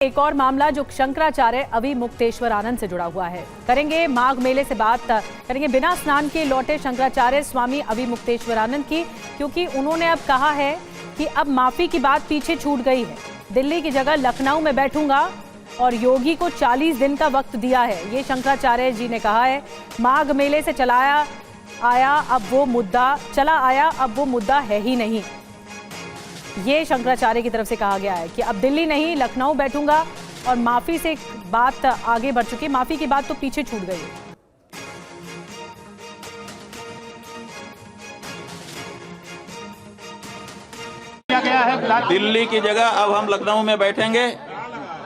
एक और मामला जो शंकराचार्य अभी मुक्तेश्वर आनंद से जुड़ा हुआ है। करेंगे माघ मेले से बात करेंगे बिना स्नान के लौटे शंकराचार्य स्वामी अभी मुक्तेश्वर आनंद की, क्योंकि उन्होंने अब कहा है कि अब माफी की बात पीछे छूट गई है। दिल्ली की जगह लखनऊ में बैठूंगा और योगी को 40 दिन का वक्त दिया है, ये शंकराचार्य जी ने कहा है। माघ मेले से चला आया अब वो मुद्दा है ही नहीं, ये शंकराचार्य की तरफ से कहा गया है कि अब दिल्ली नहीं लखनऊ बैठूंगा और माफी से बात आगे बढ़ चुकी है, माफी की बात तो पीछे छूट गई है। दिल्ली की जगह अब हम लखनऊ में बैठेंगे,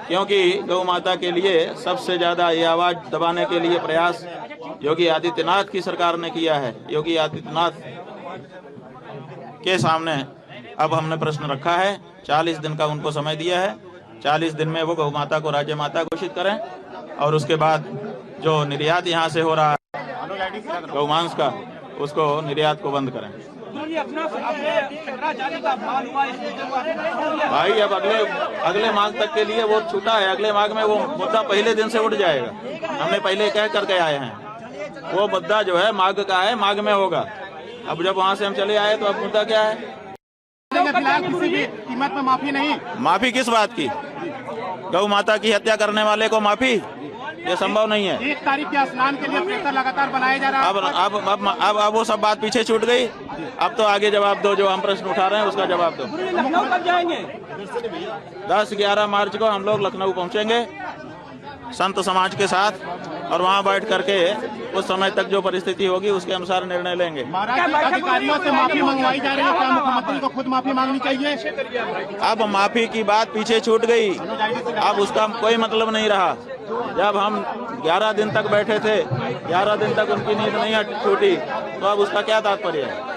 क्योंकि गौ माता के लिए सबसे ज्यादा ये आवाज दबाने के लिए प्रयास योगी आदित्यनाथ की सरकार ने किया है। योगी आदित्यनाथ के सामने अब हमने प्रश्न रखा है, 40 दिन का उनको समय दिया है। 40 दिन में वो गौ माता को राज्य माता घोषित करें और उसके बाद जो निर्यात यहाँ से हो रहा है गौमांस का, उसको निर्यात को बंद करें। भाई अब अगले माघ तक के लिए वो छूटा है, अगले माघ में वो मुद्दा पहले दिन से उठ जाएगा। हमने पहले कह करके आए हैं, वो मुद्दा जो है माघ का है, माघ में होगा। अब जब वहाँ से हम चले आए तो अब मुद्दा क्या है? फिलहाल किसी भी कीमत में माफी नहीं। माफी किस बात की? गौ माता की हत्या करने वाले को माफी? ये संभव नहीं है। 1 तारीख के स्नान के लिए प्रेशर लगातार बनाया जा रहा है। अब वो सब बात पीछे छूट गई। अब तो आगे जवाब दो, जो हम प्रश्न उठा रहे हैं उसका जवाब दो। लखनऊ कब जाएंगे? 10-11 मार्च को हम लोग लखनऊ पहुंचेंगे संत समाज के साथ, और वहां बैठ करके उस समय तक जो परिस्थिति होगी उसके अनुसार निर्णय लेंगे। अधिकारियों से माफी मंगवाई जा रही है, क्या मुख्यमंत्री को खुद माफी मांगनी चाहिए? अब माफी की बात पीछे छूट गई, अब उसका कोई मतलब नहीं रहा। जब हम 11 दिन तक बैठे थे, 11 दिन तक उनकी नींद नहीं छूटी, तो अब उसका क्या तात्पर्य है?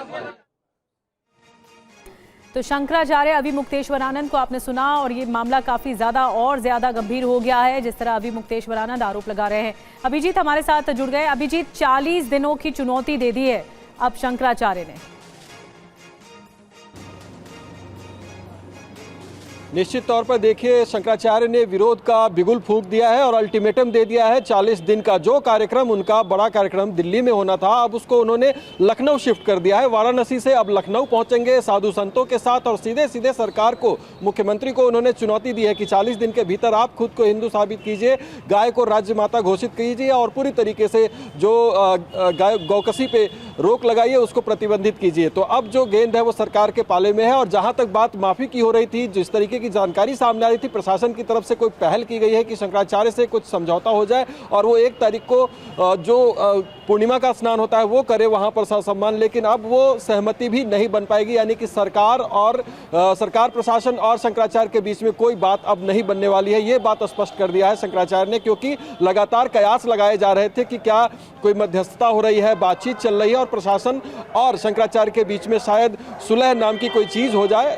तो शंकराचार्य अभी मुक्तेश्वर आनंद को आपने सुना, और ये मामला काफी ज्यादा गंभीर हो गया है, जिस तरह अभी मुक्तेश्वर आनंद आरोप लगा रहे हैं। अभिजीत हमारे साथ जुड़ गए। अभिजीत, 40 दिनों की चुनौती दे दी है अब शंकराचार्य ने। निश्चित तौर पर देखिए, शंकराचार्य ने विरोध का बिगुल फूंक दिया है और अल्टीमेटम दे दिया है 40 दिन का। जो कार्यक्रम उनका बड़ा कार्यक्रम दिल्ली में होना था, अब उसको उन्होंने लखनऊ शिफ्ट कर दिया है। वाराणसी से अब लखनऊ पहुंचेंगे साधु संतों के साथ, और सीधे सीधे सरकार को, मुख्यमंत्री को उन्होंने चुनौती दी है कि 40 दिन के भीतर आप खुद को हिंदू साबित कीजिए, गाय को राज्य माता घोषित कीजिए और पूरी तरीके से जो गौकसी पे रोक लगाइए उसको प्रतिबंधित कीजिए। तो अब जो गेंद है वो सरकार के पाले में है। और जहां तक बात माफी की हो रही थी, जिस तरीके की जानकारी सामने आ रही थी, प्रशासन की तरफ से कोई पहल की गई है कि शंकराचार्य से कुछ समझौता हो जाए और वो 1 तारीख को जो पूर्णिमा का स्नान होता है वो करे वहां पर सम्मान। लेकिन अब वो सहमति भी नहीं बन पाएगी, यानी कि सरकार प्रशासन और शंकराचार्य के बीच में कोई बात अब नहीं बनने वाली है। ये बात स्पष्ट कर दिया है शंकराचार्य ने, क्योंकि लगातार कयास लगाए जा रहे थे कि क्या कोई मध्यस्थता हो रही है, बातचीत चल रही है और प्रशासन और शंकराचार्य के बीच में शायद सुलह नाम की कोई चीज हो जाए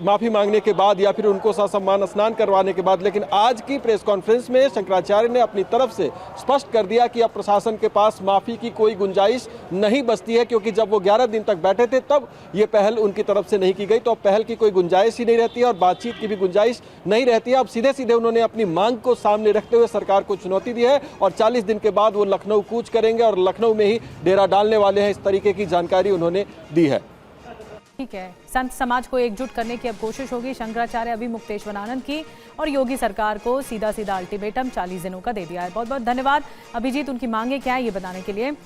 माफी मांगने के बाद या फिर उनको ससम्मान स्नान करवाने के बाद। लेकिन आज की प्रेस कॉन्फ्रेंस में शंकराचार्य ने अपनी तरफ से स्पष्ट कर दिया कि अब प्रशासन के पास माफी की कोई गुंजाइश नहीं बचती है, क्योंकि जब वो 11 दिन तक बैठे थे तब ये पहल उनकी तरफ से नहीं की गई, तो अब पहल की कोई गुंजाइश ही नहीं रहती है और बातचीत की भी गुंजाइश नहीं रहती है। अब सीधे सीधे उन्होंने अपनी मांग को सामने रखते हुए सरकार को चुनौती दी है और 40 दिन के बाद वो लखनऊ कूच करेंगे और लखनऊ में ही डेरा डालने वाले हैं, इस तरीके की जानकारी उन्होंने दी है। ठीक है, संत समाज को एकजुट करने की अब कोशिश होगी शंकराचार्य अभी मुक्तेश्वर आनंद की, और योगी सरकार को सीधा अल्टीमेटम 40 दिनों का दे दिया है। बहुत बहुत धन्यवाद अभिजीत, उनकी मांगे क्या है ये बताने के लिए।